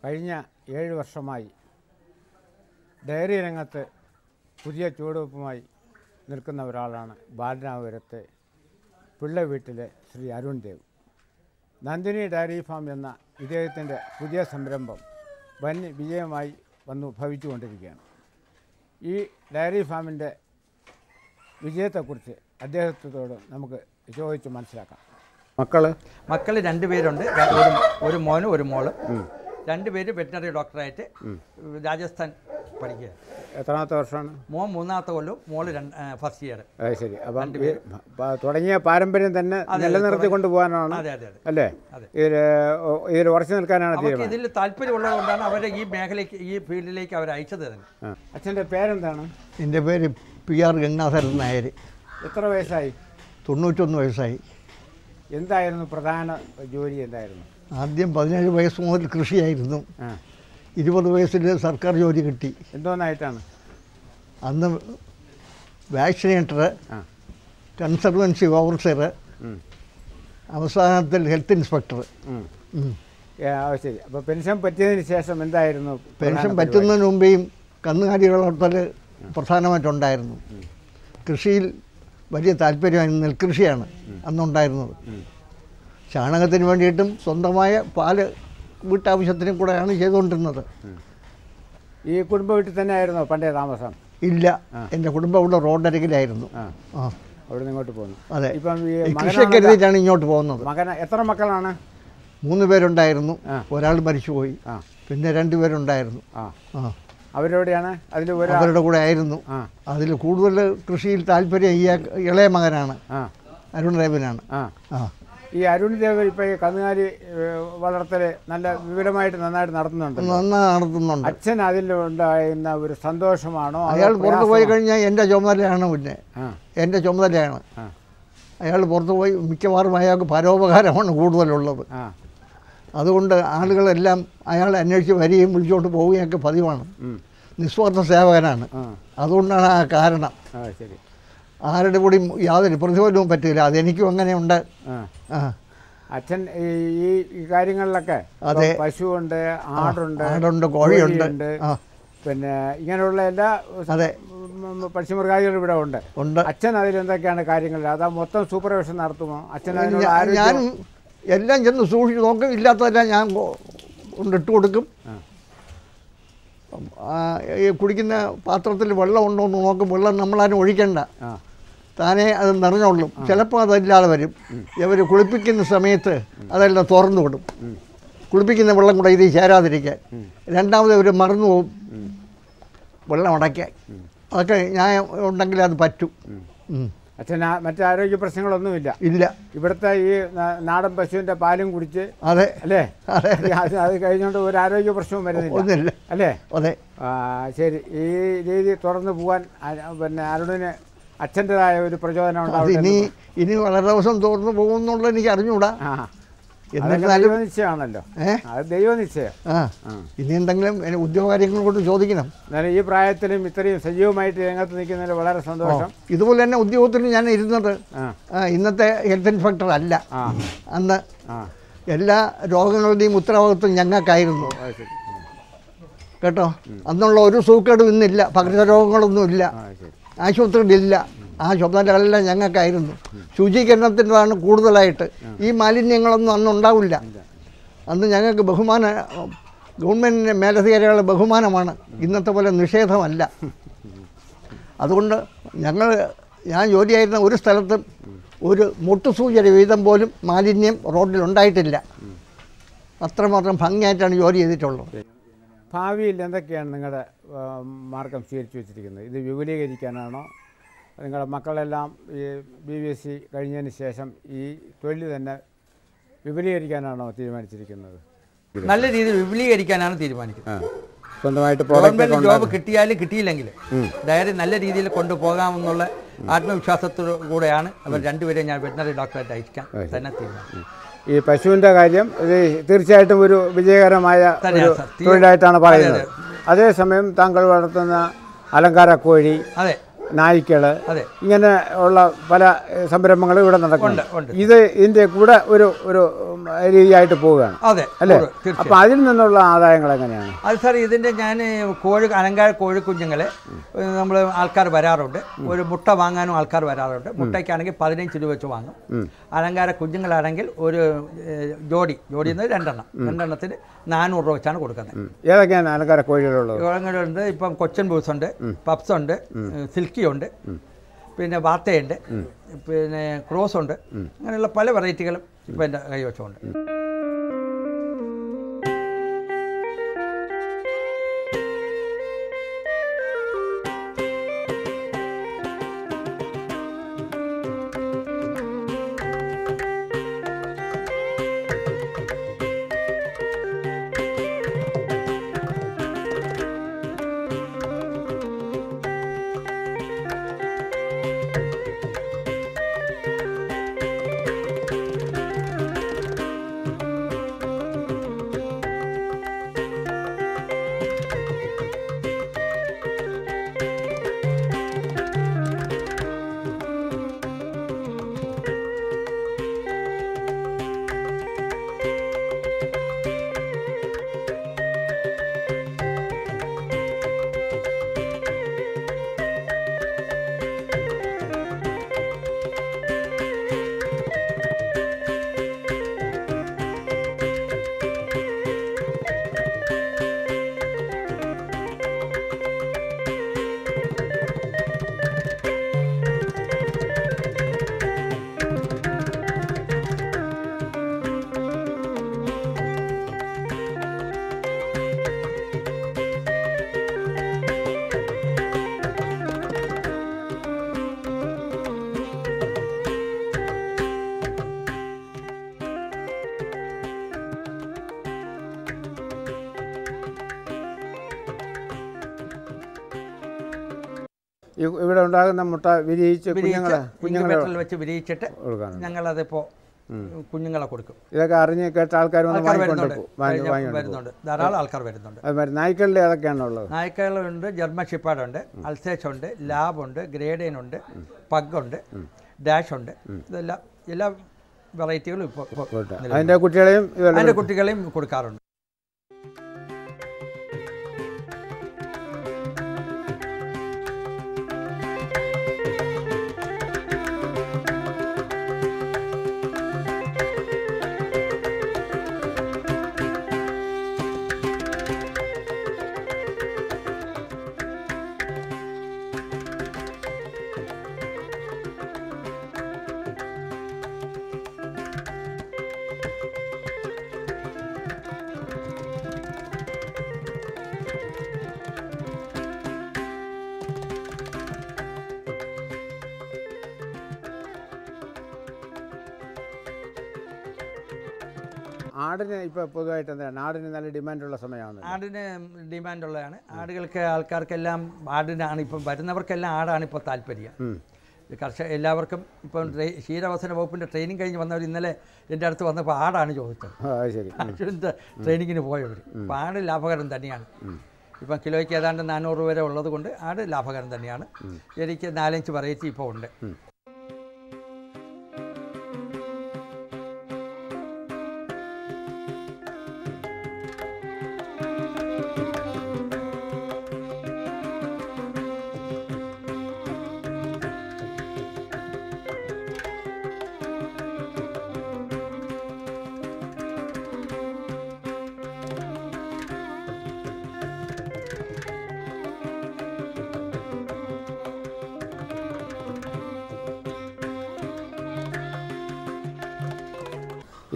കഴിഞ്ഞ 7 വർഷമായി ഡയറി രംഗത്ത് പുതിയ ചുവടുവെപ്പുമായി നിൽക്കുന്ന ഒരാളാണ് ബാലരാമപുരത്തെ പിള്ള വീട്ടിലെ ശ്രീ അരുൺ ദേവ്. നന്ദിനി ഡയറി ഫാം എന്ന ഇദ്ദേഹത്തിൻ്റെ പുതിയ സംരംഭം വൻ വിജയമായി വന്നു ഭവിച്ചുകൊണ്ടിരിക്കുകയാണ്. ഈ ഡയറി ഫാമിൻ്റെ വിജയത്തെക്കുറിച്ച് അദ്ദേഹത്തോട് നമുക്ക് ചോദിച്ച് മനസ്സിലാക്കാം. മക്കൾ 2 പേരുണ്ട്, ഒരു മോനും ഒരു മോളും. 2 പേര് വെറ്റിനറി ഡോക്ടറായിട്ട് രാജസ്ഥാൻ പഠിക്കുക. എത്രാമത്തെ വർഷമാണ്? മോൻ 3ാമത്തെ കൊല്ലം, മോള് ഫസ്റ്റ് ഇയർ. ശരി. അപ്പം തുടങ്ങിയ പാരമ്പര്യം തന്നെ നിലനിർത്തി കൊണ്ടുപോകാനാണ് അല്ലേ? ഇതിൽ ഉറച്ചു നിൽക്കാനാണ് തീരുമാനം. ഇതിൽ താല്പര്യമുള്ളതുകൊണ്ടാണ് അവരെ ഈ മേഖലയ്ക്ക്, ഈ ഫീൽഡിലേക്ക് അവർ അയച്ചത് തന്നെ. അച്ഛൻ്റെ പേരെന്താണ്? എൻ്റെ പേര് PR ഗംഗാധരൻ നായർ. എത്ര വയസ്സായി? 91 വയസ്സായി. എന്തായിരുന്നു പ്രധാന ജോലി? എന്തായിരുന്നു? ആദ്യം 17 വയസ്സ് മുതൽ കൃഷിയായിരുന്നു. 20 വയസ്സിൽ സർക്കാർ ജോലി കിട്ടി. എന്തോന്നായിട്ടാണ്? അന്ന് വാക്സിനേറ്റർ, കൺസർവൻസി ഓഫീസർ, അവസാനത്തിൽ ഹെൽത്ത് ഇൻസ്പെക്ടർ. ശരി. അപ്പോൾ പെൻഷൻ പറ്റിയതിന് ശേഷം എന്തായിരുന്നു? പെൻഷൻ പറ്റുന്നതിന് മുമ്പേയും കന്നുകാലി വളർത്തൽ പ്രധാനമായിട്ടുണ്ടായിരുന്നു. കൃഷിയിൽ വലിയ താല്പര്യമായിരുന്നു. നെൽകൃഷിയാണ് അന്നുണ്ടായിരുന്നത്. ചാണകത്തിന് വേണ്ടിയിട്ടും സ്വന്തമായ പാല് വീട്ടാവശ്യത്തിനും കൂടെയാണ് ചെയ്തുകൊണ്ടിരുന്നത്. ഈ കുടുംബ വീട്ടിൽ തന്നെ ആയിരുന്നോ പണ്ടേ താമസം? ഇല്ല, എൻ്റെ കുടുംബം ഇവിടെ റോഡരികിലായിരുന്നു. അവിടെ നിന്ന് ഇങ്ങോട്ട് പോകുന്നു. അതെ. ഇപ്പം കൃഷിയൊക്കെ എഴുതിയിട്ടാണ് ഇങ്ങോട്ട് പോകുന്നത്. മകന് എത്ര മക്കളാണ്? 3 പേരുണ്ടായിരുന്നു. ഒരാൾ മരിച്ചുപോയി. പിന്നെ 2 പേരുണ്ടായിരുന്നു. അവരെവിടെയാണ്? അവരുടെ കൂടെ ആയിരുന്നു. അതിൽ കൂടുതൽ കൃഷിയിൽ താല്പര്യം ഈ ഇളയ മകനാണ്, അരുൺ ദേവനാണ്. ഈ അരുൺ ദേവ് ഇപ്പോൾ ഈ കന്നുകാലി വളർത്തൽ നല്ല വിപുലമായിട്ട് നന്നായിട്ട് നടത്തുന്നുണ്ട്. അച്ഛൻ അതിലുണ്ടായിരുന്ന ഒരു സന്തോഷമാണോ? അയാൾ പുറത്തു പോയി കഴിഞ്ഞാൽ എൻ്റെ ചുമതലയാണ്. പിന്നെ എൻ്റെ ചുമതലയാണ്. അയാൾ പുറത്തു പോയി മിക്കവാറും അയാൾക്ക് പരോപകാരമാണ് കൂടുതലുള്ളത്. അതുകൊണ്ട് ആളുകളെല്ലാം അയാളെ അന്വേഷിച്ച് വരികയും വിളിച്ചോട്ട് പോവുകയൊക്കെ പതിവാണ്. നിസ്വാർത്ഥ സേവകനാണ്. അതുകൊണ്ടാണ് ആ കാരണം. ശരി. ആരുടെ കൂടിയും യാതൊരു പ്രതിഫലവും പറ്റില്ല. അതെനിക്കും അങ്ങനെയുണ്ട്. അച്ഛൻ ഈ കാര്യങ്ങളിലൊക്കെ അതെ, പശുവുണ്ട്, ആടുണ്ട്, കോഴിയുണ്ട്, പിന്നെ ഇങ്ങനെയുള്ള എല്ലാ പക്ഷിമൃഗാദികളും ഇവിടെ ഉണ്ട്. അച്ഛൻ അതിലെന്തൊക്കെയാണ് കാര്യങ്ങൾ? അതാ മൊത്തം സൂപ്പർവിഷൻ നടത്തുമോ അച്ഛൻ? ഞാനും എല്ലാം ചെന്ന് സൂക്ഷിച്ച് നോക്കും. ഇല്ലാത്തതെല്ലാം ഞാൻ കൊണ്ടിട്ട് കൊടുക്കും. ഈ കുടിക്കുന്ന പാത്രത്തിൽ വെള്ളം ഉണ്ടോ എന്ന് നോക്കും. വെള്ളം നമ്മളാരും ഒഴിക്കണ്ട, താനേ അത് നിറഞ്ഞോളും. ചിലപ്പോൾ അതല്ലാതെ വരും. ഇവർ കുളിപ്പിക്കുന്ന സമയത്ത് അതെല്ലാം തുറന്നു വിടും, കുളിപ്പിക്കുന്ന വെള്ളം കൂടെ ഇതിൽ ചേരാതിരിക്കാൻ. രണ്ടാമത് ഇവർ മറന്നു പോകും വെള്ളം അടയ്ക്കാൻ. അതൊക്കെ ഞാൻ ഉണ്ടെങ്കിൽ അത് പറ്റും. അച്ഛൻ മറ്റു ആരോഗ്യ പ്രശ്നങ്ങളൊന്നുമില്ല? ഇല്ല. ഇവിടുത്തെ ഈ നാടൻ പശുവിൻ്റെ പാലും കുടിച്ച് അതെ അല്ലേ? അത് കഴിഞ്ഞുകൊണ്ട് ഒരു ആരോഗ്യ പ്രശ്നവും വരുന്നില്ല അല്ലേ? അതെ. ശരി. ഈ രീതി തുറന്നു പോകാൻ പിന്നെ അരുണിന് അച്ഛൻ്റെതായ ഒരു പ്രചോദനം ഉണ്ടാവും. ഇനി വളരെ ദിവസം തുറന്നു പോകുന്നുള്ളത് എനിക്ക് അറിഞ്ഞുകൂടാ. ദൈവനിശ്ചയമാണല്ലോ. അത് ദൈവനിശ്ചയം. ഇനി എന്തെങ്കിലും ഉദ്യോഗകാര്യങ്ങൾ കൊണ്ട് ചോദിക്കണം. എന്നാലും ഈ പ്രായത്തിലും ഇത്രയും സജീവമായിട്ട് രംഗത്ത് നിൽക്കുന്നതിൽ വളരെ സന്തോഷം. ഇതുപോലെ തന്നെ ഉദ്യോഗത്തിന് ഞാൻ ഇരുന്നത് ഇന്നത്തെ ഹെൽത്ത് ഇൻസ്പെക്ടർ അല്ല. അന്ന് എല്ലാ രോഗങ്ങളുടെയും ഉത്തരവാദിത്വം ഞങ്ങൾക്കായിരുന്നു കേട്ടോ. അന്നുള്ള ഒരു സൂക്കേടും ഇന്നില്ല. പകർച്ചരോഗങ്ങളൊന്നുമില്ല, ആശുപത്രിയിലില്ല. ആ ചുമതലകളെല്ലാം ഞങ്ങൾക്കായിരുന്നു. ശുചീകരണത്തിൻ്റെതാണ് കൂടുതലായിട്ട്. ഈ മാലിന്യങ്ങളൊന്നും അന്ന് ഉണ്ടാവില്ല. അന്ന് ഞങ്ങൾക്ക് ഗവൺമെൻറ്റിൻ്റെ മേലധികാരികളുടെ ബഹുമാനമാണ്. ഇന്നത്തെ പോലെ നിഷേധമല്ല. അതുകൊണ്ട് ഞാൻ ജോലിയായിരുന്ന ഒരു സ്ഥലത്തും ഒരു മുട്ടുസൂചന വീതം പോലും മാലിന്യം റോഡിലുണ്ടായിട്ടില്ല. അത്രമാത്രം ഭംഗിയായിട്ടാണ് ജോലി ചെയ്തിട്ടുള്ളത്. ഭാവിയിൽ എന്തൊക്കെയാണ് നിങ്ങളുടെ മാർഗം സ്വീകരിച്ചു വെച്ചിരിക്കുന്നത്? ഇത് വിപുലീകരിക്കാനാണോ? നിങ്ങളുടെ മക്കളെല്ലാം ഈ BVSc കഴിഞ്ഞതിന് ശേഷം ഈ തൊഴിൽ തന്നെ വിപുലീകരിക്കാനാണോ തീരുമാനിച്ചിരിക്കുന്നത്? നല്ല രീതിയിൽ വിപുലീകരിക്കാനാണ് തീരുമാനിക്കുന്നത്. സ്വന്തമായിട്ട് ഗവൺമെൻറ് ജോബ് കിട്ടിയാലും കിട്ടിയില്ലെങ്കിൽ ഡയറി നല്ല രീതിയിൽ കൊണ്ടുപോകാമെന്നുള്ള ആത്മവിശ്വാസത്തോടു കൂടെയാണ് അവർ 2 പേരെയും ഞാൻ വെറ്റിനറി ഡോക്ടറായിട്ട് അയക്കാൻ തന്നെ തീരുമാനിച്ചത്. ഈ പശുവിൻ്റെ കാര്യം ഇത് തീർച്ചയായിട്ടും ഒരു വിജയകരമായ തൊഴിലായിട്ടാണ് പറയുന്നത്. അതേസമയം താങ്കൾ വളർത്തുന്ന അലങ്കാര കോഴി, അതെ, നായ്ക്കൾ, അതെ, ഇങ്ങനെ ഉള്ള പല സംരംഭങ്ങളും ഇവിടെ നടക്കുന്നുണ്ട്. ഇതിന്റെ കൂടെ ഒരു രീതിയായിട്ട് പോവുകയാണ്. അതെ അല്ലേ? അപ്പൊ അതിൽ നിന്നുള്ള ആദായങ്ങൾ എങ്ങനെയാണ്? അത് സാർ ഇതിന്റെ ഞാൻ അലങ്കാര കോഴിക്കുഞ്ഞുങ്ങളെ നമ്മൾ ആൾക്കാർ വരാറുണ്ട്. ഒരു മുട്ട വാങ്ങാനും ആൾക്കാർ വരാറുണ്ട്. മുട്ടയ്ക്കാണെങ്കിൽ 15 രൂപ വെച്ച് വാങ്ങും. അലങ്കാര കുഞ്ഞുങ്ങളാണെങ്കിൽ ഒരു ജോഡി രണ്ടെണ്ണത്തിന് 400 രൂപ വെച്ചാണ് കൊടുക്കുന്നത്. ഏതൊക്കെയാണ് അലങ്കാര കോഴികളുള്ളത്? കോഴികളുണ്ട്. ഇപ്പം കൊച്ചൻ ബൂസ് ഉണ്ട്, പപ്സ് ഉണ്ട്, സിൽക്കി ഉണ്ട്, പിന്നെ വാത്തയുണ്ട്, പിന്നെ ക്രോസ് ഉണ്ട്. അങ്ങനെയുള്ള പല വെറൈറ്റികളും ഇപ്പം എൻ്റെ കൈവശമുണ്ട്. ഇവിടെ ഉണ്ടാകുന്ന മുട്ട കുഞ്ഞുങ്ങളെ വെച്ച് വിരിയിച്ചിട്ട് ഞങ്ങളതിപ്പോൾ കുഞ്ഞുങ്ങളെ കൊടുക്കും. ഇതൊക്കെ അറിഞ്ഞ് കേട്ട ആൾക്കാർ വരുന്നുണ്ട്. ധാരാളം ആൾക്കാർ വരുന്നുണ്ട്. നായ്ക്കളിൽ ഏതൊക്കെയാണുള്ളത്? നായ്ക്കളുണ്ട്, ജർമ്മൻ ഷിപ്പാഡുണ്ട്, അൽസേഷ് ഉണ്ട്, ലാബുണ്ട്, ഗ്രേഡേൻ ഉണ്ട്, പഗ്ഗുണ്ട്, ഡാഷ് ഉണ്ട്. ഇതെല്ലാം എല്ലാ വെറൈറ്റികളും ഇപ്പോൾ അതിൻ്റെ കുട്ടികളെയും കൊടുക്കാറുണ്ട്. ആടിന് ഇപ്പോൾ പൊതുവായിട്ട് എന്താണ് ആടിന് നല്ല ഡിമാൻഡുള്ള സമയമാണ്? ആടിന് ഡിമാൻഡുള്ളതാണ്. ആൾക്കാർക്കെല്ലാം ആടിനാണ് ഇപ്പം വരുന്നവർക്കെല്ലാം ആടാണ് ഇപ്പോൾ താല്പര്യം. എല്ലാവർക്കും ഇപ്പം ക്ഷീരവസന വകുപ്പിൻ്റെ ട്രെയിനിങ് കഴിഞ്ഞ് വന്നവർ ഇന്നലെ എൻ്റെ അടുത്ത് വന്നപ്പോൾ ആടാണ് ചോദിച്ചത്. അശ്വിൻ്റെ ട്രെയിനിങ്ങിന് പോയവർ. അപ്പോൾ ആട് ലാഭകരം തന്നെയാണ്. ഇപ്പം കിലോയ്ക്ക് ഏതാണ്ട് 400 രൂപ വരെ ഉള്ളത് കൊണ്ട് ആട് ലാഭകരം തന്നെയാണ്. എനിക്ക് 4-5 വെറൈറ്റി ഇപ്പോൾ ഉണ്ട്.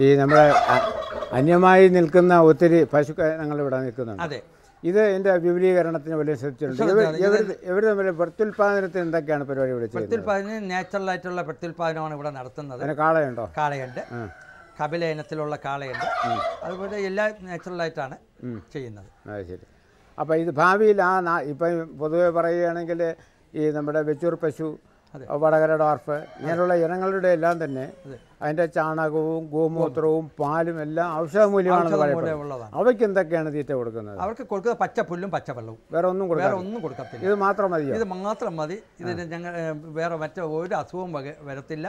ഈ നമ്മുടെ അന്യമായി നിൽക്കുന്ന ഒത്തിരി പശുക്കളിവിടെ നിൽക്കുന്നുണ്ട്. അതെ, ഇത് എൻ്റെ വിപുലീകരണത്തിന് വലിയ ശ്രദ്ധിച്ചിട്ടുണ്ട്. ഇവർ തമ്മിൽ പ്രത്യുൽപാദനത്തിന് എന്തൊക്കെയാണ് പരിപാടി ഇവിടെ ചെയ്യുന്നത്? പ്രത്യുൽപാദനം നാച്ചുറലായിട്ടുള്ള പ്രത്യുൽപാദനമാണ് ഇവിടെ നടത്തുന്നത്. അതിന് കാളയുണ്ടോ? കാളയുണ്ട്, കപില ഇനത്തിലുള്ള കാളയുണ്ട്. അതുപോലെ എല്ലാം നാച്ചുറലായിട്ടാണ് ചെയ്യുന്നത്. അത് ശരി. അപ്പോൾ ഇത് ഭാവിയിൽ ഇപ്പം പൊതുവെ പറയുകയാണെങ്കിൽ ഈ നമ്മുടെ വെച്ചൂർ പശു വടകര ഡോർഫ് ഇങ്ങനെയുള്ള ഇനങ്ങളുടെ എല്ലാം തന്നെ അതിൻ്റെ ചാണകവും ഗോമൂത്രവും പാലും എല്ലാം ഔഷധമൂല്യമാണെന്ന് പറയപ്പെടുന്നത്. അവയ്ക്ക് എന്തൊക്കെയാണ് തീറ്റ കൊടുക്കുന്നത്? അവർക്ക് കൊടുക്കുന്നത് പച്ചപ്പുല്ലും പച്ചവെള്ളവും, വേറെ ഒന്നും കൊടുക്കത്തില്ല. ഇത് മാത്രം മതി. ഇത് മാത്രം മതി. ഇതിന് ഞങ്ങൾ വേറെ ഒരു അസുഖവും വരത്തില്ല.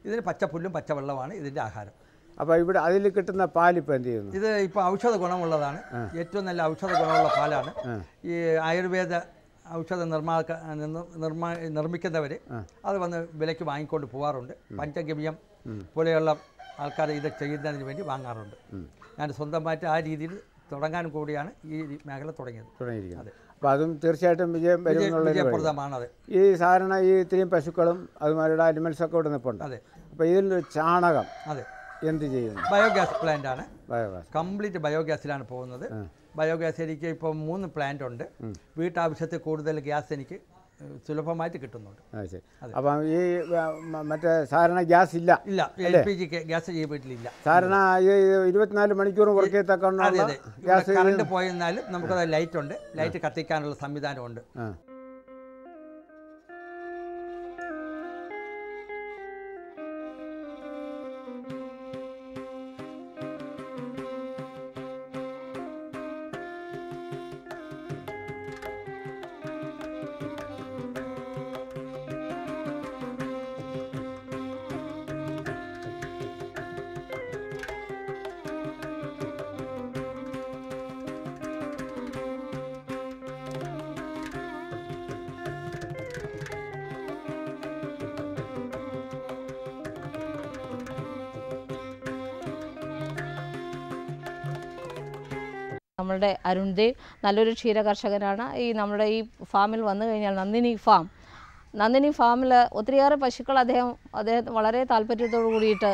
ഇതിന് പച്ചപ്പുല്ലും പച്ചവെള്ളമാണ് ഇതിൻ്റെ ആഹാരം. അപ്പോൾ ഇവിടെ അതിൽ കിട്ടുന്ന പാലിപ്പോൾ എന്ത് ചെയ്യുന്നു? ഇത് ഇപ്പോൾ ഔഷധ ഗുണമുള്ളതാണ്. ഏറ്റവും നല്ല ഔഷധ ഗുണമുള്ള പാലാണ്. ഈ ആയുർവേദ ഔഷധ നിർമ്മിക്കുന്നവർ അത് വന്ന് വിലയ്ക്ക് വാങ്ങിക്കൊണ്ട് പോകാറുണ്ട്. പഞ്ചഗവ്യം പോലെയുള്ള ആൾക്കാർ ഇത് ചെയ്യുന്നതിന് വേണ്ടി വാങ്ങാറുണ്ട്. ഞാൻ സ്വന്തമായിട്ട് ആ രീതിയിൽ തുടങ്ങാൻ കൂടിയാണ് ഈ മേഖല തുടങ്ങിയിരിക്കുന്നത്. അപ്പോൾ അതും തീർച്ചയായിട്ടും വിജയപ്രദമാണത്. ഈ സാധാരണ ഈ ഇത്രയും പശുക്കളും അതുമാരുടെ അനിമൽസൊക്കെ ഇവിടെ നിൽപ്പുണ്ട്. അതെ. അപ്പോൾ ഇതിൽ ചാണകം അതെ എന്ത് ചെയ്യുന്നു? ബയോഗ്യാസ് പ്ലാന്റ് ആണ്. ബയോഗ്യാസ് കംപ്ലീറ്റ് ബയോഗ്യാസിലാണ് പോകുന്നത്. ബയോഗ്യാസ് എനിക്ക് ഇപ്പോൾ 3 പ്ലാന്റ് ഉണ്ട്. വീട്ടാവശ്യത്തിൽ കൂടുതൽ ഗ്യാസ് എനിക്ക് സുലഭമായിട്ട് കിട്ടുന്നുണ്ട്. അപ്പം ഈ മറ്റേ സാധാരണ ഗ്യാസ് ഇല്ല. LPG ഗ്യാസ് ഈ വീട്ടിലില്ല. സാധാരണ ഈ 24 മണിക്കൂർ വർക്കേത്തക്ക ഗ്യാസ് കറണ്ട് പോയെന്നാലും നമുക്കത് ലൈറ്റ് ഉണ്ട്. ലൈറ്റ് കത്തിക്കാനുള്ള സംവിധാനമുണ്ട്. നമ്മളുടെ അരുൺ ദേവ് നല്ലൊരു ക്ഷീര കർഷകനാണ്. നമ്മുടെ ഈ ഫാമിൽ വന്നു കഴിഞ്ഞാൽ നന്ദിനി ഫാമിൽ ഒത്തിരിയേറെ പശുക്കൾ അദ്ദേഹം വളരെ താല്പര്യത്തോടു കൂടിയിട്ട്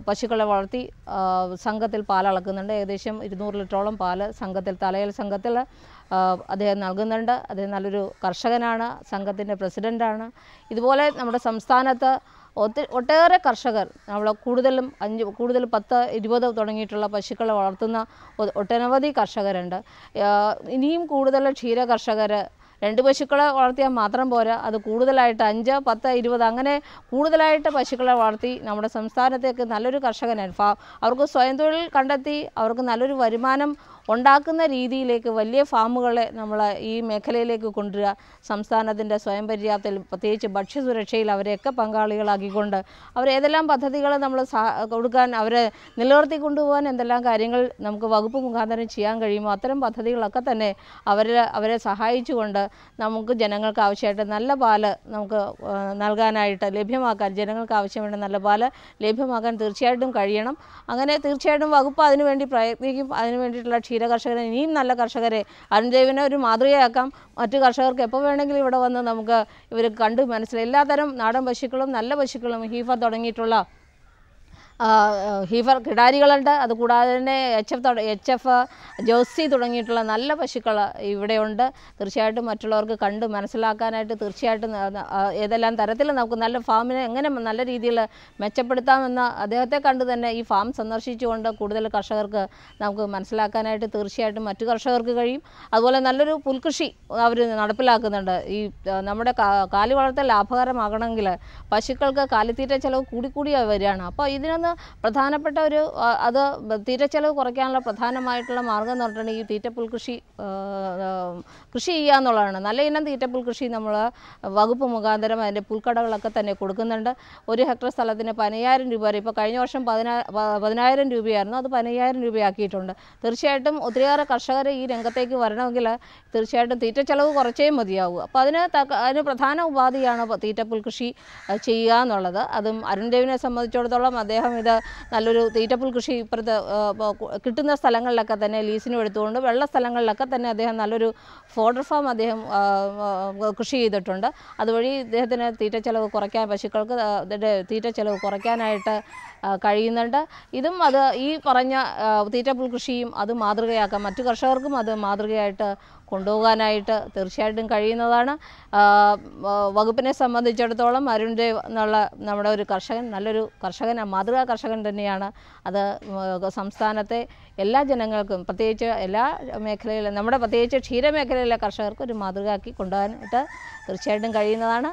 പശുക്കളെ വളർത്തി സംഘത്തിൽ പാലളക്കുന്നുണ്ട്. ഏകദേശം 200 ലിറ്ററോളം പാല് തലയൽ സംഘത്തിൽ അദ്ദേഹം നൽകുന്നുണ്ട്. അദ്ദേഹം നല്ലൊരു കർഷകനാണ്, സംഘത്തിൻ്റെ പ്രസിഡൻ്റാണ്. ഇതുപോലെ നമ്മുടെ സംസ്ഥാനത്ത് ഒട്ടേറെ കർഷകർ കൂടുതൽ 10-20 തുടങ്ങിയിട്ടുള്ള പശുക്കളെ വളർത്തുന്ന ഒട്ടനവധി കർഷകരുണ്ട്. ഇനിയും കൂടുതൽ ക്ഷീര കർഷകർ 2 പശുക്കളെ വളർത്തിയാൽ മാത്രം പോരാ, അത് കൂടുതലായിട്ട് 5, 10, 20 അങ്ങനെ കൂടുതലായിട്ട് പശുക്കളെ വളർത്തി നമ്മുടെ സംസ്ഥാനത്തേക്ക് നല്ലൊരു കർഷകനാണ്. അവർക്ക് സ്വയം തൊഴിൽ കണ്ടെത്തി അവർക്ക് നല്ലൊരു വരുമാനം ഉണ്ടാക്കുന്ന രീതിയിലേക്ക് വലിയ ഫാമുകളെ നമ്മൾ ഈ മേഖലയിലേക്ക് കൊണ്ടുവരിക. സംസ്ഥാനത്തിൻ്റെ സ്വയം പര്യാപ്തയിൽ പ്രത്യേകിച്ച് ഭക്ഷ്യസുരക്ഷയിൽ അവരെയൊക്കെ പങ്കാളികളാക്കിക്കൊണ്ട് ഏതെല്ലാം പദ്ധതികൾ നമ്മൾ കൊടുക്കാൻ അവരെ നിലനിർത്തി കൊണ്ടുപോകാൻ എന്തെല്ലാം കാര്യങ്ങൾ നമുക്ക് വകുപ്പ് മുഖാന്തരം ചെയ്യാൻ കഴിയുമോ അത്തരം പദ്ധതികളൊക്കെ തന്നെ അവരെ സഹായിച്ചുകൊണ്ട് നമുക്ക് ജനങ്ങൾക്ക് ആവശ്യമായിട്ട് നല്ല പാല് നമുക്ക് നൽകാനായിട്ട് ലഭ്യമാക്കാൻ, ജനങ്ങൾക്ക് ആവശ്യമുള്ള നല്ല പാല് ലഭ്യമാക്കാൻ തീർച്ചയായിട്ടും കഴിയണം. അങ്ങനെ തീർച്ചയായിട്ടും വകുപ്പ് അതിനുവേണ്ടി പ്രയത്നിക്കും. അതിനു വേണ്ടിയിട്ടുള്ള കർഷകരെ ഇനിയും നല്ല കർഷകരെ അരുൺ ദേവിനെ ഒരു മാതൃകയാക്കാം. മറ്റു കർഷകർക്ക് എപ്പോൾ വേണമെങ്കിലും ഇവിടെ വന്ന് നമുക്ക് ഇവർ കണ്ട് മനസ്സിലായി എല്ലാത്തരം നാടൻ പശുക്കളും നല്ല പശുക്കളും ഹീഫർ തുടങ്ങിയിട്ടുള്ള ഹീഫർ കിടാരികളുണ്ട്. അതുകൂടാതെ തന്നെ HF ജോസി തുടങ്ങിയിട്ടുള്ള നല്ല പശുക്കൾ ഇവിടെയുണ്ട്. തീർച്ചയായിട്ടും മറ്റുള്ളവർക്ക് കണ്ട് മനസ്സിലാക്കാനായിട്ട് തീർച്ചയായിട്ടും ഏതെല്ലാം തരത്തിൽ നമുക്ക് നല്ല ഫാമിനെ എങ്ങനെ നല്ല രീതിയിൽ മെച്ചപ്പെടുത്താമെന്ന് അദ്ദേഹത്തെ കണ്ട് തന്നെ ഈ ഫാം സന്ദർശിച്ചുകൊണ്ട് കൂടുതൽ കർഷകർക്ക് നമുക്ക് മനസ്സിലാക്കാനായിട്ട് തീർച്ചയായിട്ടും മറ്റു കർഷകർക്ക് കഴിയും. അതുപോലെ നല്ലൊരു പുൽകൃഷി അവർ നടപ്പിലാക്കുന്നുണ്ട്. ഈ നമ്മുടെ കാലി വളർത്തൽ ലാഭകരമാകണമെങ്കിൽ പശുക്കൾക്ക് കാലിത്തീറ്റ ചെലവ് കൂടിക്കൂടി വരികയാണ്. അപ്പോൾ ഇതിനൊന്ന് പ്രധാനപ്പെട്ട അത് തീറ്റച്ചെലവ് കുറയ്ക്കാനുള്ള പ്രധാനമായിട്ടുള്ള മാർഗ്ഗം എന്ന് പറഞ്ഞിട്ടുണ്ടെങ്കിൽ ഈ തീറ്റപ്പുൽ കൃഷി ചെയ്യുക എന്നുള്ളതാണ്. നല്ല ഇനം തീറ്റപ്പുൽ കൃഷി നമ്മൾ വകുപ്പ് മുഖാന്തരം അതിൻ്റെ പുൽക്കടകളൊക്കെ തന്നെ കൊടുക്കുന്നുണ്ട്. 1 ഹെക്ടർ സ്ഥലത്തിന് 15,000 രൂപ വരെ, ഇപ്പോൾ കഴിഞ്ഞ വർഷം 10,000 രൂപയായിരുന്നു, അത് 15,000 രൂപയാക്കിയിട്ടുണ്ട്. തീർച്ചയായിട്ടും ഒത്തിരിയേറെ കർഷകർ ഈ രംഗത്തേക്ക് വരണമെങ്കിൽ തീർച്ചയായിട്ടും തീറ്റച്ചെലവ് കുറച്ചേ മതിയാവൂ. അപ്പോൾ അതിന് പ്രധാന ഉപാധിയാണ് തീറ്റപ്പുൽ കൃഷി ചെയ്യുക എന്നുള്ളത്. അതും അരുൺ ദേവിനെ സംബന്ധിച്ചിടത്തോളം അദ്ദേഹം ഇത് നല്ലൊരു തീറ്റപ്പുൽ കൃഷി ഇപ്പുറത്ത് കിട്ടുന്ന സ്ഥലങ്ങളിലൊക്കെ തന്നെ ലീസിനും എടുത്തുകൊണ്ട് വെള്ള സ്ഥലങ്ങളിലൊക്കെ തന്നെ അദ്ദേഹം നല്ലൊരു ഫോഡർ ഫാം അദ്ദേഹം കൃഷി ചെയ്തിട്ടുണ്ട്. അതുവഴി ഇദ്ദേഹത്തിന് തീറ്റച്ചെലവ് കുറയ്ക്കാൻ, പശുക്കൾക്ക് തീറ്റച്ചെലവ് കുറയ്ക്കാനായിട്ട് കഴിയുന്നുണ്ട്. ഇതും ഈ പറഞ്ഞ തീറ്റപ്പുൽ കൃഷിയും അത് മാതൃകയാക്കാം, മറ്റു കർഷകർക്കും അത് മാതൃകയായിട്ട് കൊണ്ടുപോകാനായിട്ട് തീർച്ചയായിട്ടും കഴിയുന്നതാണ്. വകുപ്പിനെ സംബന്ധിച്ചിടത്തോളം അരുൺ ദേവ് എന്നുള്ള നമ്മുടെ ഒരു കർഷകൻ നല്ലൊരു കർഷകൻ, മാതൃകാ കർഷകൻ തന്നെയാണ്. അത് സംസ്ഥാനത്തെ എല്ലാ ജനങ്ങൾക്കും പ്രത്യേകിച്ച് എല്ലാ മേഖലയിലും നമ്മുടെ പ്രത്യേകിച്ച് ക്ഷീരമേഖലയിലെ കർഷകർക്ക് ഒരു മാതൃകയാക്കി കൊണ്ടുപോകാനായിട്ട് തീർച്ചയായിട്ടും കഴിയുന്നതാണ്.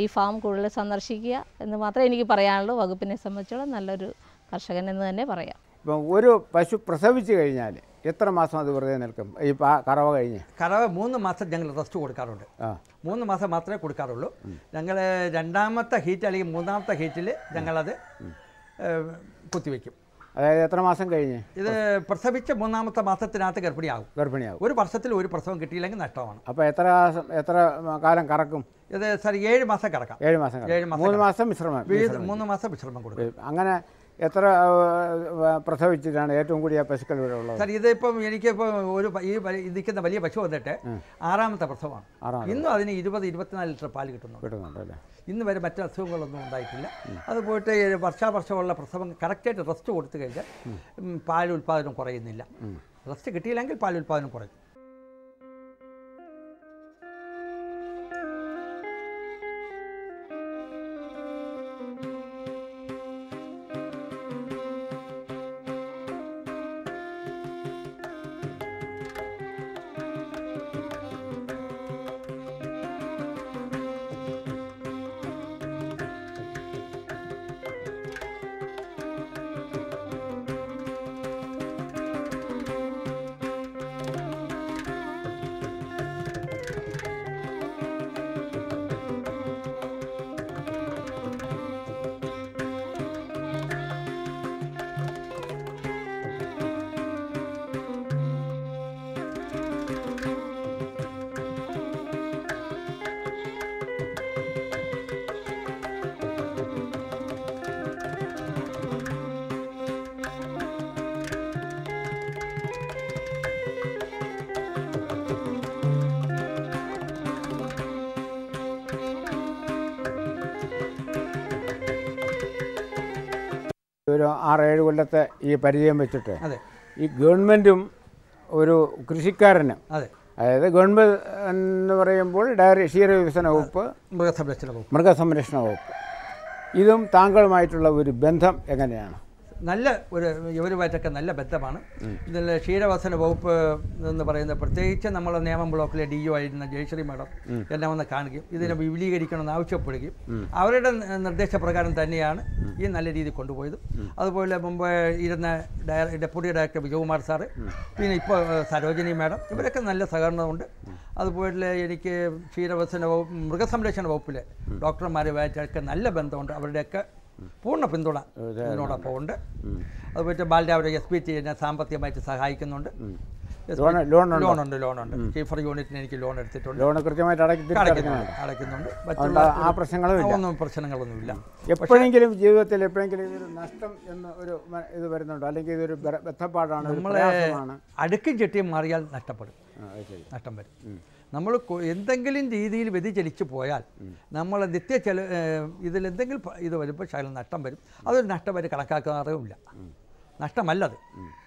ഈ ഫാം കൂടുതൽ സന്ദർശിക്കുക എന്ന് മാത്രമേ എനിക്ക് പറയാനുള്ളൂ. വകുപ്പിനെ സംബന്ധിച്ചോളം നല്ലൊരു കർഷകൻ എന്ന് തന്നെ പറയാം. ഇപ്പം ഒരു പശു പ്രസവിച്ച് കഴിഞ്ഞാൽ എത്ര മാസം അത് വെറുതെ നിൽക്കും? ഈ കറവ കഴിഞ്ഞ്? കറവ 3 മാസം ഞങ്ങൾ റെസ്റ്റ് കൊടുക്കാറുണ്ട്. 3 മാസം മാത്രമേ കൊടുക്കാറുള്ളൂ. ഞങ്ങൾ 2ാമത്തെ ഹീറ്റ് അല്ലെങ്കിൽ 3ാമത്തെ ഹീറ്റിൽ ഞങ്ങളത് കുത്തിവെക്കും. അതായത് എത്ര മാസം കഴിഞ്ഞ്? ഇത് പ്രസവിച്ച 3ാമത്തെ മാസത്തിനകത്ത് ഗർഭിണിയാവും. ഒരു വർഷത്തിൽ ഒരു പ്രസവം കിട്ടിയില്ലെങ്കിൽ നഷ്ടമാണ്. അപ്പോൾ എത്ര കാലം കറക്കും ഇത്? സാർ 7 മാസം കറക്കാം. 7 മാസം. 3 മാസം വിശ്രമം. 3 മാസം വിശ്രമം കൊടുക്കും. അങ്ങനെ എത്ര പ്രസവിച്ചിട്ടാണ് ഏറ്റവും കൂടിയ പശുക്കൾ ഇവിടെ ഉള്ളത്? സാർ ഇതിപ്പം എനിക്കിപ്പോൾ ഈ ഇരിക്കുന്ന വലിയ പശു വന്നിട്ട് 6ാമത്തെ പ്രസവമാണ്. ഇന്നും അതിന് 20-24 ലിറ്റർ പാല് കിട്ടുന്നുണ്ടല്ലേ? ഇന്ന് വരെ മറ്റു അസുഖങ്ങളൊന്നും ഉണ്ടായിട്ടില്ല. അത് പോയിട്ട് വർഷാവർഷമുള്ള പ്രസവം കറക്റ്റായിട്ട് റെസ്റ്റ് കൊടുത്തു കഴിഞ്ഞാൽ പാൽ ഉൽപ്പാദനം കുറയുന്നില്ല. റെസ്റ്റ് കിട്ടിയില്ലെങ്കിൽ പാൽ ഉൽപ്പാദനം കുറയും. ഒരു 6-7 കൊല്ലത്തെ ഈ പരിചയം വെച്ചിട്ട് ഈ ഗവൺമെൻറ്റും ഒരു കൃഷിക്കാരനും, അതായത് ഗവൺമെൻറ് എന്ന് പറയുമ്പോൾ ക്ഷീരവികസന വകുപ്പ്, മൃഗസംരക്ഷണ വകുപ്പ്, ഇതും താങ്കളുമായിട്ടുള്ള ഒരു ബന്ധം എങ്ങനെയാണ്? നല്ല ഇവരുമായിട്ടൊക്കെ നല്ല ബന്ധമാണ്. ഇതിൽ ക്ഷീരവികസന വകുപ്പ് എന്ന് പറയുന്നത് പ്രത്യേകിച്ച് നമ്മളെ നേമം ബ്ലോക്കിലെ DO ആയിരുന്ന ജയശ്രീ മാഡം എന്നെ വന്ന് കാണുകയും ഇതിനെ വിപുലീകരിക്കണമെന്ന് ആവശ്യപ്പെടുകയും അവരുടെ നിർദ്ദേശപ്രകാരം തന്നെയാണ് ഈ നല്ല രീതിയിൽ കൊണ്ടുപോയത്. അതുപോലെ മുമ്പ് ഇരുന്ന ഡെപ്യൂട്ടി ഡയറക്ടർ വിജയകുമാർ സാറ്, പിന്നെ ഇപ്പോൾ സരോജിനി മാഡം, ഇവരൊക്കെ നല്ല സഹകരണമുണ്ട്. അതുപോലെ എനിക്ക് ക്ഷീരവികസന വകുപ്പ്, മൃഗസംരക്ഷണ വകുപ്പിലെ ഡോക്ടർമാരുമായിട്ടൊക്കെ നല്ല ബന്ധമുണ്ട്. അവരുടെയൊക്കെ പൂർണ്ണ പിന്തുണ ഇതിനോടൊപ്പം ഉണ്ട്. അതുപോലെ ബാലരാമ SPT എന്നെ സാമ്പത്തികമായിട്ട് സഹായിക്കുന്നുണ്ട്. ലോണുണ്ട്. കീഫർ യൂണിറ്റിന് എനിക്ക് ലോൺ എടുത്തിട്ടുണ്ട്. ലോൺ കൃത്യമായിട്ട് അടയ്ക്കുന്നുണ്ട്. പ്രശ്നങ്ങളൊന്നുമില്ല. എപ്പോഴെങ്കിലും ജീവിതത്തിൽ ഇതൊരു നഷ്ടം എന്ന് ഒരു ഇത് വരുന്നുണ്ടോ? അല്ലെങ്കിൽ ഇതൊരു ബന്ധപ്പാടാണ്? നമ്മളെ അടുക്കും ചെട്ടിയും മാറിയാൽ നഷ്ടം വരും. നമ്മൾ എന്തെങ്കിലും രീതിയിൽ വ്യതിചലിച്ചു പോയാൽ നമ്മൾ ഇതിലെന്തെങ്കിലും ഇത് വരുമ്പോൾ ശകലം നഷ്ടം വരും. അതൊരു നഷ്ടമായിട്ട് കണക്കാക്കാറുമില്ല. നഷ്ടമല്ലത്.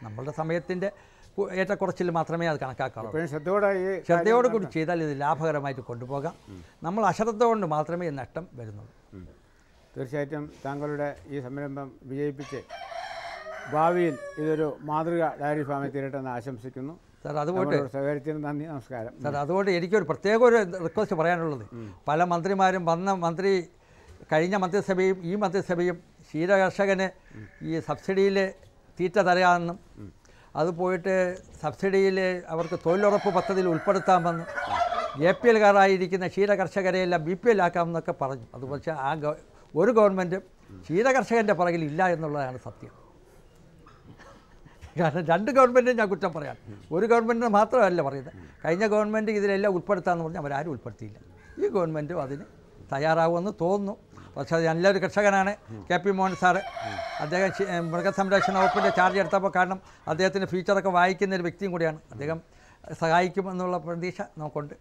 നമ്മളുടെ സമയത്തിൻ്റെ ഏറ്റക്കുറച്ചിൽ മാത്രമേ അത് കണക്കാക്കാറുള്ളൂ. ശ്രദ്ധയോടുകൂടി ചെയ്താൽ ഇത് ലാഭകരമായിട്ട് കൊണ്ടുപോകാം. നമ്മൾ അശ്രദ്ധ കൊണ്ട് മാത്രമേ നഷ്ടം വരുന്നുള്ളൂ. തീർച്ചയായിട്ടും താങ്കളുടെ ഈ സംരംഭം വിജയിപ്പിച്ച് ഭാവിയിൽ ഇതൊരു മാതൃക ഡയറി ഫാമിൽ തീരട്ടെന്ന് ആശംസിക്കുന്നു. സാർ അതുകൊണ്ട് സഹകരിച്ചതിന് നന്ദി, നമസ്കാരം. സാർ അതുകൊണ്ട് എനിക്കൊരു പ്രത്യേക ഒരു റിക്വസ്റ്റ് പറയാനുള്ളത്, പല മന്ത്രിമാരും കഴിഞ്ഞ മന്ത്രിസഭയും ഈ മന്ത്രിസഭയും ക്ഷീരകർഷകന് ഈ സബ്സിഡിയിൽ തീറ്റ തരാമെന്നും അത് പോയിട്ട് സബ്സിഡിയിൽ അവർക്ക് തൊഴിലുറപ്പ് പദ്ധതിയിൽ ഉൾപ്പെടുത്താമെന്നും APL-കാരായിരിക്കുന്ന ക്ഷീരകർഷകരെയെല്ലാം BPL ആക്കാമെന്നൊക്കെ പറഞ്ഞു. അത് പക്ഷേ ഒരു ഗവൺമെൻറ്റും ക്ഷീരകർഷകൻ്റെ പുറകിൽ ഇല്ല എന്നുള്ളതാണ് സത്യം. കാരണം 2 ഗവൺമെൻറ്റും ഞാൻ കുറ്റം പറയാം. ഒരു ഗവൺമെൻറ്റിന് മാത്രമല്ല പറയുന്നത്. കഴിഞ്ഞ ഗവൺമെൻറ് ഇതിലെല്ലാം ഉൾപ്പെടുത്താമെന്ന് പറഞ്ഞാൽ അവരാരും ഉൾപ്പെടുത്തിയില്ല. ഈ ഗവൺമെൻറ്റും അതിന് തയ്യാറാവുമെന്ന് തോന്നുന്നു. പക്ഷേ അത് നല്ലൊരു കർഷകനാണ് KP മോഹൻ സാറ്. അദ്ദേഹം മൃഗസംരക്ഷണ വകുപ്പിൻ്റെ ചാർജ് എടുത്തപ്പോൾ കാരണം അദ്ദേഹത്തിൻ്റെ ഫ്യൂച്ചറൊക്കെ വായിക്കുന്ന ഒരു വ്യക്തിയും കൂടിയാണ്. അദ്ദേഹം സഹായിക്കുമെന്നുള്ള പ്രതീക്ഷ നമുക്കുണ്ട്.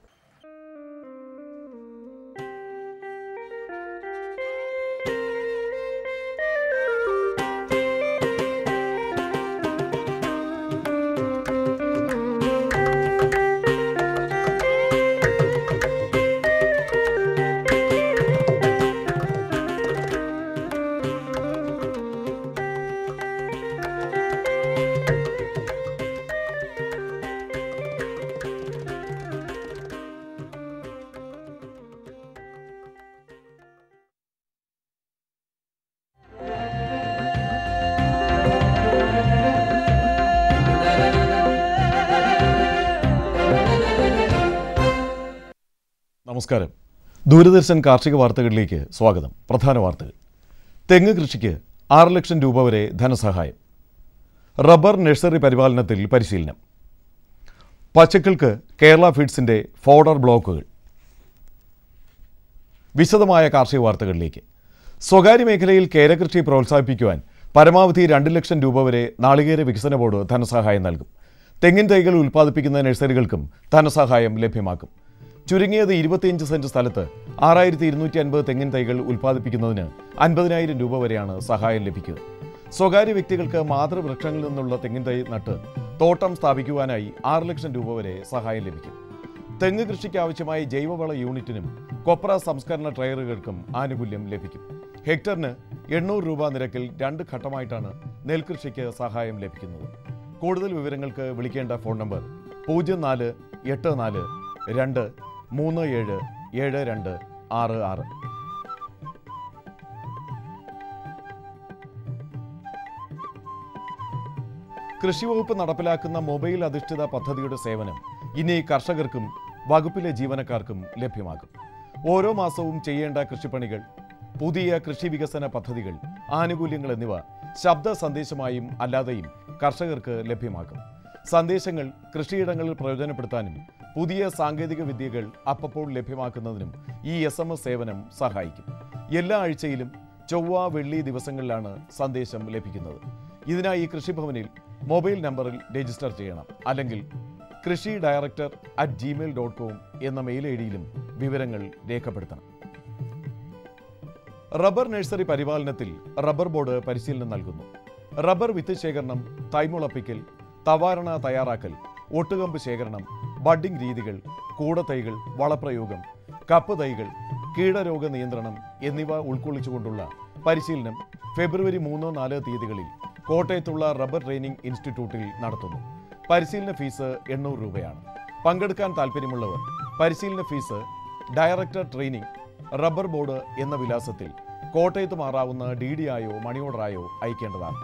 നമസ്കാരം. ദൂരദർശൻ കാർഷിക വാർത്തകളിലേക്ക് സ്വാഗതം. പ്രധാന വാർത്തകൾ. തെങ്ങ് കൃഷിക്ക് 6 ലക്ഷം രൂപ വരെ ധനസഹായം. റബ്ബർ നഴ്സറി പരിപാലനത്തിൽ പരിശീലനം. പശുക്കൾക്ക് കേരള ഫീഡ്സിന്റെ ഫോഡർ ബ്ലോക്കുകൾ. വിശദമായ കാർഷിക വാർത്തകളിലേക്ക്. സ്വകാര്യ മേഖലയിൽ കേരകൃഷി പ്രോത്സാഹിപ്പിക്കുവാൻ പരമാവധി 2 ലക്ഷം രൂപ വരെ നാളികേര വികസന ബോർഡ് ധനസഹായം നൽകും. തെങ്ങിൻ തൈകൾ ഉൽപ്പാദിപ്പിക്കുന്ന നഴ്സറികൾക്കും ധനസഹായം ലഭ്യമാക്കും. ചുരുങ്ങിയത് 25 സെന്റ് സ്ഥലത്ത് 6250 തെങ്ങിൻ തൈകൾ ഉൽപ്പാദിപ്പിക്കുന്നതിന് 50,000 രൂപ വരെയാണ് സഹായം ലഭിക്കുക. സ്വകാര്യ വ്യക്തികൾക്ക് മാതൃവൃക്ഷങ്ങളിൽ നിന്നുള്ള തെങ്ങിൻ തൈ നട്ട് തോട്ടം സ്ഥാപിക്കുവാനായി 6 ലക്ഷം രൂപ വരെ സഹായം ലഭിക്കും. തെങ്ങ് കൃഷിക്ക് ആവശ്യമായ ജൈവവള യൂണിറ്റിനും കൊപ്ര സംസ്കരണ ട്രയറുകൾക്കും ആനുകൂല്യം ലഭിക്കും. ഹെക്ടറിന് 800 രൂപ നിരക്കിൽ 2 ഘട്ടമായിട്ടാണ് നെൽകൃഷിക്ക് സഹായം ലഭിക്കുന്നത്. കൂടുതൽ വിവരങ്ങൾക്ക് വിളിക്കേണ്ട ഫോൺ നമ്പർ 0484-237-7266. കൃഷിവകുപ്പ് നടപ്പിലാക്കുന്ന മൊബൈൽ അധിഷ്ഠിത പദ്ധതിയുടെ സേവനം ഇനി കർഷകർക്കും വകുപ്പിലെ ജീവനക്കാർക്കും ലഭ്യമാകും. ഓരോ മാസവും ചെയ്യേണ്ട കൃഷിപ്പണികൾ, പുതിയ കൃഷി വികസന പദ്ധതികൾ, ആനുകൂല്യങ്ങൾ എന്നിവ ശബ്ദ സന്ദേശമായും അല്ലാതെയും കർഷകർക്ക് ലഭ്യമാക്കും. സന്ദേശങ്ങൾ കൃഷിയിടങ്ങളിൽ പ്രയോജനപ്പെടുത്താനും പുതിയ സാങ്കേതിക വിദ്യകൾ അപ്പോൾ ലഭ്യമാക്കുന്നതിനും ഈ SMS സേവനം സഹായിക്കും. എല്ലാ ആഴ്ചയിലും ചൊവ്വ, വെള്ളി ദിവസങ്ങളിലാണ് സന്ദേശം ലഭിക്കുന്നത്. ഇതിനായി കൃഷിഭവനിൽ മൊബൈൽ നമ്പറിൽ രജിസ്റ്റർ ചെയ്യണം. അല്ലെങ്കിൽ krshidirector@gmail.com എന്ന മെയിൽ ഐഡിയിലും വിവരങ്ങൾ രേഖപ്പെടുത്തണം. റബ്ബർ നഴ്സറി പരിപാലനത്തിൽ റബ്ബർ ബോർഡ് പരിശീലനം നൽകുന്നു. റബ്ബർ വിത്ത് ശേഖരണം, തൈമുളപ്പിക്കൽ, തവാരണ തയ്യാറാക്കൽ, ഒട്ടുകമ്പ് ശേഖരണം, ബഡ്ഡിംഗ് രീതികൾ, കൂടത്തൈകൾ, വളപ്രയോഗം, കപ്പ് തൈകൾ, കീടരോഗ നിയന്ത്രണം എന്നിവ ഉൾക്കൊള്ളിച്ചുകൊണ്ടുള്ള പരിശീലനം ഫെബ്രുവരി 3-4 തീയതികളിൽ കോട്ടയത്തുള്ള റബ്ബർ ട്രെയിനിംഗ് ഇൻസ്റ്റിറ്റ്യൂട്ടിൽ നടത്തുന്നു. പരിശീലന ഫീസ് 800 രൂപയാണ്. പങ്കെടുക്കാൻ താൽപ്പര്യമുള്ളവർ പരിശീലന fees director training, rubber board എന്ന വിലാസത്തിൽ കോട്ടയത്ത് മാറാവുന്ന DD ആയോ മണി ഓർഡറായോ അയക്കേണ്ടതാണ്.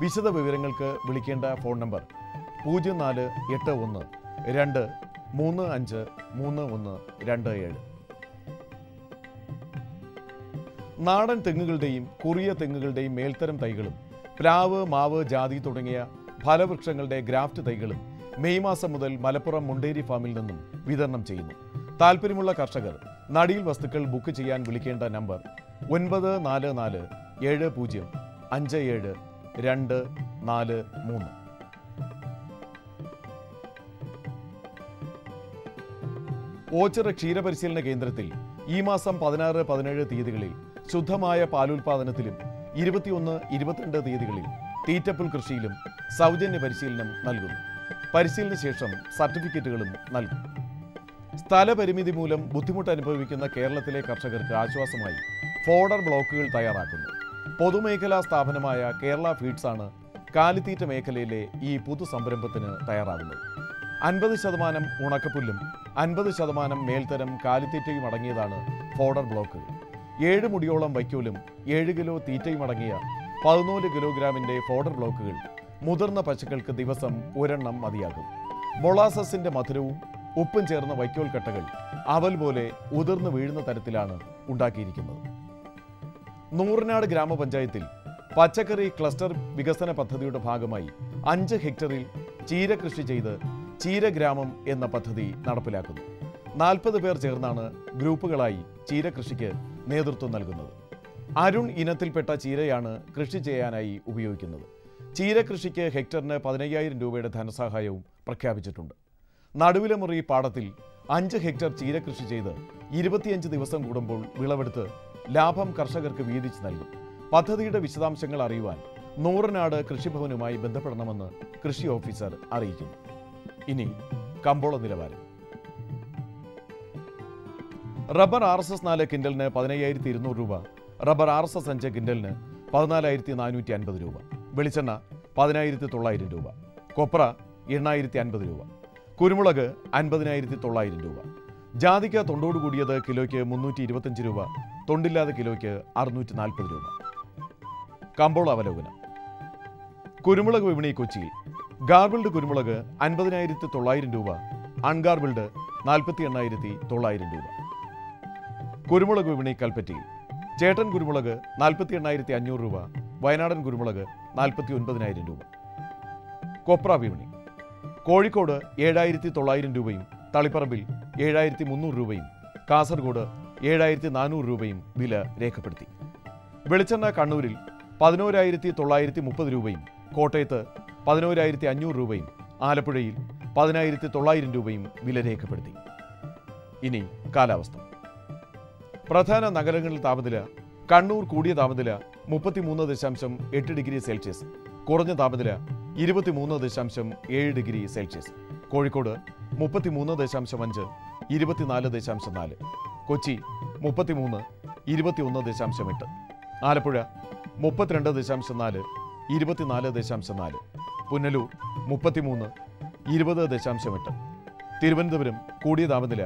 വിശദ വിവരങ്ങൾക്ക് വിളിക്കേണ്ട ഫോൺ നമ്പർ 0481-235-3127. നാടൻ തെങ്ങുകളുടെയും കുറിയ തെങ്ങുകളുടെയും മേൽത്തരം തൈകളും പ്ലാവ്, മാവ്, ജാതി തുടങ്ങിയ ഫലവൃക്ഷങ്ങളുടെ ഗ്രാഫ്റ്റ് തൈകളും മെയ് മാസം മുതൽ മലപ്പുറം മുണ്ടേരി ഫാമിൽ നിന്നും വിതരണം ചെയ്യുന്നു. താൽപ്പര്യമുള്ള കർഷകർ നടീൽ വസ്തുക്കൾ ബുക്ക് ചെയ്യാൻ വിളിക്കേണ്ട നമ്പർ 9440-57-243. ഓച്ചിറ ക്ഷീരപരിശീലന കേന്ദ്രത്തിൽ ഈ മാസം 16, 17 തീയതികളിൽ ശുദ്ധമായ പാലുൽപാദനത്തിലും 21, 22 തീയതികളിൽ തീറ്റപ്പുൽ കൃഷിയിലും സൗജന്യ പരിശീലനം നൽകുന്നു. പരിശീലന ശേഷം സർട്ടിഫിക്കറ്റുകളും നൽകും. സ്ഥലപരിമിതി മൂലം ബുദ്ധിമുട്ട് അനുഭവിക്കുന്ന കേരളത്തിലെ കർഷകർക്ക് ആശ്വാസമായി ഫോഡർ ബ്ലോക്കുകൾ തയ്യാറാക്കുന്നു. പൊതുമേഖലാ സ്ഥാപനമായ കേരള ഫീഡ്സ് ആണ് കാലിത്തീറ്റ മേഖലയിലെ ഈ പുതു സംരംഭത്തിന് തയ്യാറാകുന്നത്. 50% ഉണക്കപ്പുല്ലും 50% മേൽത്തരം കാലിത്തീറ്റയും അടങ്ങിയതാണ് ഫോഡർ ബ്ലോക്കുകൾ. 7 മുടിയോളം വൈക്കോലും 7 കിലോ തീറ്റയും അടങ്ങിയ 14 കിലോഗ്രാമിന്റെ ഫോഡർ ബ്ലോക്കുകൾ മുതിർന്ന പശുക്കൾക്ക് ദിവസം 1 എണ്ണം മതിയാകും. മൊളാസസിന്റെ മധുരവും ഉപ്പും ചേർന്ന വൈക്കോൽ കട്ടകൾ അവൽ പോലെ ഉതിർന്നു വീഴുന്ന തരത്തിലാണ് ഉണ്ടാക്കിയിരിക്കുന്നത്. നൂറനാട് ഗ്രാമപഞ്ചായത്തിൽ പച്ചക്കറി ക്ലസ്റ്റർ വികസന പദ്ധതിയുടെ ഭാഗമായി 5 ഹെക്ടറിൽ ചീര കൃഷി ചെയ്ത് ചീരഗ്രാമം എന്ന പദ്ധതി നടപ്പിലാക്കുന്നു. 40 പേർ ചേർന്നാണ് ഗ്രൂപ്പുകളായി ചീര കൃഷിക്ക് നേതൃത്വം നൽകുന്നത്. അരുൺ ഇനത്തിൽപ്പെട്ട ചീരയാണ് കൃഷി ചെയ്യാനായി ഉപയോഗിക്കുന്നത്. ചീര കൃഷിക്ക് ഹെക്ടറിന് 15,000 രൂപയുടെ ധനസഹായവും പ്രഖ്യാപിച്ചിട്ടുണ്ട്. നടുവിലെ മുറി പാടത്തിൽ 5 ഹെക്ടർ ചീര കൃഷി ചെയ്ത് 25 ദിവസം കൂടുമ്പോൾ വിളവെടുത്ത് ലാഭം കർഷകർക്ക് വീതിച്ച് നൽകും. പദ്ധതിയുടെ വിശദാംശങ്ങൾ അറിയുവാൻ നൂറനാട് കൃഷിഭവനുമായി ബന്ധപ്പെടണമെന്ന് കൃഷി ഓഫീസർ അറിയിക്കുന്നു. ഇനി കമ്പോള നിലവാരം. റബ്ബർ RSS 4 കിൻഡലിന് 15,200 രൂപ, റബ്ബർ RSS 5 കിൻഡലിന് 14,450 രൂപ, വെളിച്ചെണ്ണ 10,900 രൂപ, കൊപ്ര 8,050 രൂപ, കുരുമുളക് 50,900 രൂപ, ജാതിക്ക തൊണ്ടോട് കൂടിയത് കിലോയ്ക്ക് 325 രൂപ, തൊണ്ടില്ലാതെ കിലോയ്ക്ക് 640 രൂപ. കമ്പോള അവലോകനം. കുരുമുളക് വിപണി കൊച്ചിയിൽ ഗാർബിൾഡ് കുരുമുളക് 50,900 രൂപ, അൺഗാർബിൾഡ് 48,900 രൂപ. കുരുമുളക് വിപണി കൽപ്പറ്റയിൽ ചേട്ടൻ കുരുമുളക് 48,500 രൂപ, വയനാടൻ കുരുമുളക് 49,000 രൂപ. കൊപ്ര വിപണി കോഴിക്കോട് 7,900 രൂപയും തളിപ്പറമ്പിൽ 7,300 രൂപയും കാസർഗോഡ് 7,400 രൂപയും വില രേഖപ്പെടുത്തി. വെളിച്ചെണ്ണ കണ്ണൂരിൽ 11,930 രൂപയും കോട്ടയത്ത് 11,500 രൂപയും ആലപ്പുഴയിൽ 10,900 രൂപയും വില രേഖപ്പെടുത്തി. ഇനി കാലാവസ്ഥ. പ്രധാന നഗരങ്ങളിൽ താപനില: കണ്ണൂർ കൂടിയ താപനില 33.8 ഡിഗ്രി സെൽഷ്യസ്, കുറഞ്ഞ താപനില 23.7 ഡിഗ്രി സെൽഷ്യസ്. കോഴിക്കോട് 33.5, 24.4. കൊച്ചി 33, 21.8. ആലപ്പുഴ 32.4, 24.4. പുനലൂർ 33, 20.8. തിരുവനന്തപുരം കൂടിയ താപനില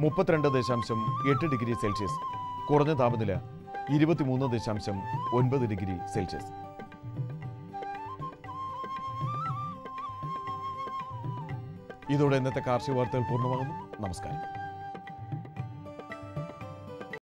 32.8 ഡിഗ്രി സെൽഷ്യസ്, കുറഞ്ഞ താപനില 23.9 ഡിഗ്രി സെൽഷ്യസ്. ഇതോടെ ഇന്നത്തെ കാർഷിക വാർത്തകൾ പൂർണ്ണമാകുന്നു. നമസ്കാരം.